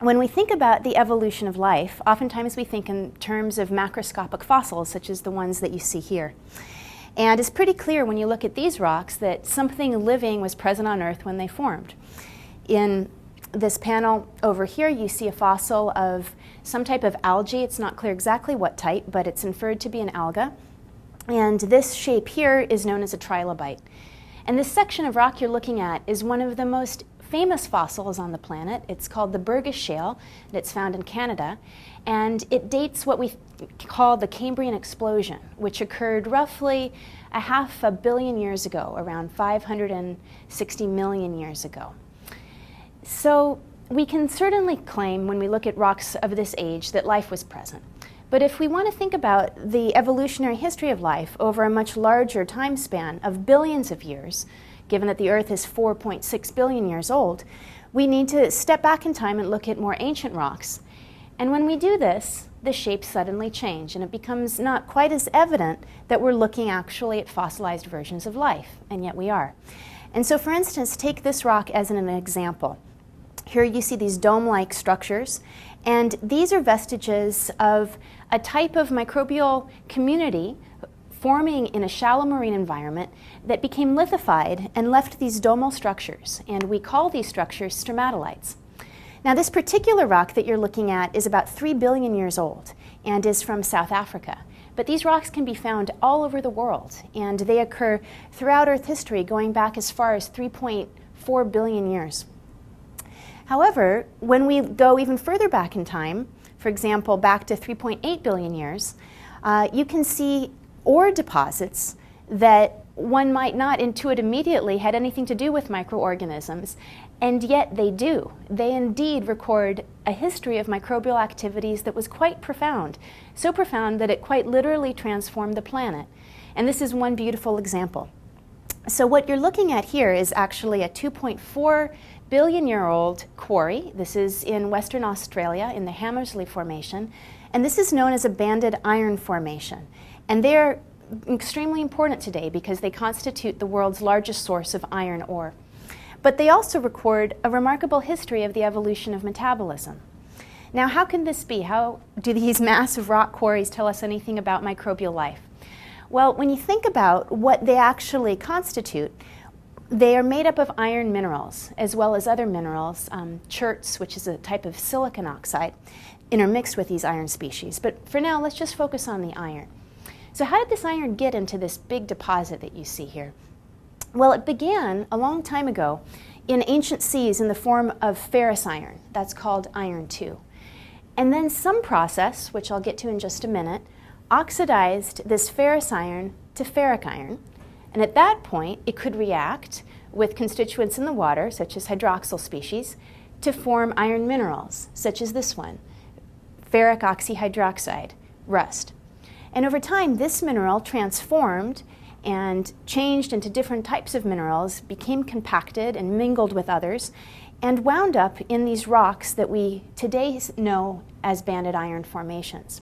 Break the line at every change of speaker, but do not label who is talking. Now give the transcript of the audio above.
When we think about the evolution of life, oftentimes we think in terms of macroscopic fossils, such as the ones that you see here. And it's pretty clear when you look at these rocks that something living was present on Earth when they formed. In this panel over here, you see a fossil of some type of algae. It's not clear exactly what type, but it's inferred to be an alga. And this shape here is known as a trilobite. And this section of rock you're looking at is one of the most famous fossils on the planet. It's called the Burgess Shale, and it's found in Canada. And it dates what we call the Cambrian explosion, which occurred roughly 500 million years ago, around 560 million years ago. So we can certainly claim when we look at rocks of this age that life was present. But if we want to think about the evolutionary history of life over a much larger time span of billions of years, given that the Earth is 4.6 billion years old, we need to step back in time and look at more ancient rocks. And when we do this, the shapes suddenly change, and it becomes not quite as evident that we're looking actually at fossilized versions of life, and yet we are. And so, for instance, take this rock as an example. Here you see these dome-like structures, and these are vestiges of a type of microbial community forming in a shallow marine environment that became lithified and left these domal structures, and we call these structures stromatolites. Now, this particular rock that you're looking at is about 3 billion years old and is from South Africa. But these rocks can be found all over the world, and they occur throughout Earth history going back as far as 3.4 billion years. However, when we go even further back in time, for example, back to 3.8 billion years, you can see ore deposits that one might not intuit immediately had anything to do with microorganisms, and yet they do. They indeed record a history of microbial activities that was quite profound, so profound that it quite literally transformed the planet. And this is one beautiful example. So what you're looking at here is actually a 2.4 billion-year-old quarry. This is in Western Australia in the Hamersley Formation, and this is known as a banded iron formation. And they're extremely important today because they constitute the world's largest source of iron ore. But they also record a remarkable history of the evolution of metabolism. Now, how can this be? How do these massive rock quarries tell us anything about microbial life? Well, when you think about what they actually constitute, they are made up of iron minerals, as well as other minerals, cherts, which is a type of silicon oxide, intermixed with these iron species. But for now, let's just focus on the iron. So how did this iron get into this big deposit that you see here? Well, it began a long time ago in ancient seas in the form of ferrous iron. That's called iron 2. And then some process, which I'll get to in just a minute, oxidized this ferrous iron to ferric iron. And at that point, it could react with constituents in the water, such as hydroxyl species, to form iron minerals, such as this one, ferric oxyhydroxide, rust. And over time, this mineral transformed and changed into different types of minerals, became compacted and mingled with others, and wound up in these rocks that we today know as banded iron formations.